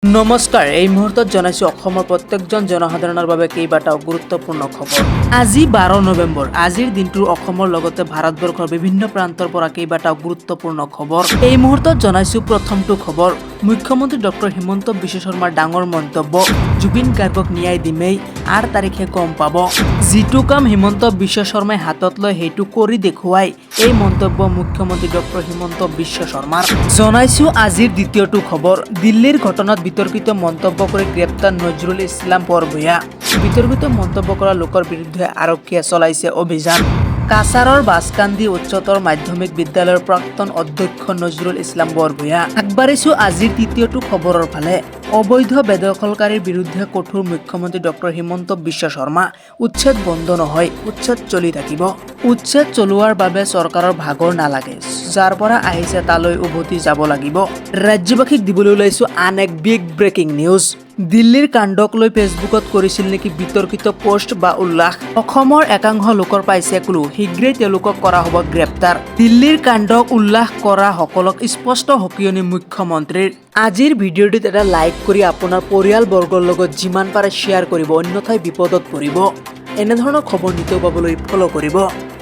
নমস্কাৰ, এই মুহূৰ্তত জনাইছো অসমৰ প্ৰত্যেকজন জনসাধাৰণৰ বাবে কেইবাটাও গুৰুত্বপূৰ্ণ খবৰ। আজি 12 নৱেম্বৰ। আজিৰ দিনটোৰ অসমৰ লগতে ভাৰতবৰ্ষৰ বিভিন্ন প্ৰান্তৰ পৰা কেইবাটাও গুৰুত্বপূৰ্ণ খবৰ। এই মুহূৰ্তত জনাইছো প্ৰথমটো খবৰ। মুখ্যমন্ত্ৰী ডক্টৰ হিমন্ত বিশ্ব শৰ্মাৰ ডাঙৰ মন্তব্য, জুবিন গাৰ্গক ন্যায় দিমেই, 8 তাৰিখে গম পাব। যিটো কাম হিমন্ত বিশ্ব শৰ্মাই হাতত লয় সেইটো কৰি দেখুৱাই, এই মন্তব্য মুখ্যমন্ত্ৰী ডক্টৰ হিমন্ত বিশ্ব শৰ্মাৰ। জনাইছো আজিৰ দ্বিতীয়টো খবৰ। দিল্লীৰ ঘটনাত বিতৰ্কিত মন্তব্য কৰি গ্ৰেপ্তাৰ নজৰুল ইছলাম বৰভূঞা। বিতৰ্কিত মন্তব্য কৰা লোকৰ বিৰুদ্ধে আৰক্ষীয়ে চলাইছে অভিযান। কাছাৰৰ বাছকান্দি উচ্চতৰ মাধ্যমিক বিদ্যালয়ৰ প্ৰাক্তন অধ্যক্ষ নজৰুল ইছলাম বৰভূঞা। আগবাঢ়িছো আজিৰ তৃতীয়টো খবৰৰ ফালে। অবৈধ বেদখলকাৰীৰ বিৰুদ্ধে কঠোৰ মুখ্যমন্ত্ৰী ডক্টৰ হিমন্ত বিশ্ব শৰ্মা। উচ্ছেদ বন্ধ নহয়, উচ্ছেদ চলি থাকিব। উচ্ছেদ চলোৱাৰ বাবে চৰকাৰৰ ভাগৰ নালাগে, যাৰ পৰা আহিছে তালৈ উভতি যাব লাগিব। ৰাজ্যবাসীক দিবলৈ ওলাইছো আন এক বিগ ব্ৰেকিং নিউজ। দিল্লীৰ কাণ্ডক লৈ ফেচবুকত কৰিছিল নেকি বিতৰ্কিত পোষ্ট বা উল্লাস। অসমৰ একাংশ লোকৰ পাইছে ক্লু, শীঘ্ৰেই তেওঁলোকক কৰা হ'ব গ্ৰেপ্তাৰ। দিল্লীৰ কাণ্ডক উল্লাস কৰা সকলক স্পষ্ট সকিয়নি মুখ্যমন্ত্ৰীৰ। আজিৰ ভিডিঅ'টিত এটা লাইক কৰি আপোনাৰ পৰিয়ালবৰ্গৰ লগত যিমান পাৰে শ্বেয়াৰ কৰিব, অন্যথাই বিপদত পৰিব। এনেধৰণৰ খবৰ নিতৌ পাবলৈ ফ'ল' কৰিব।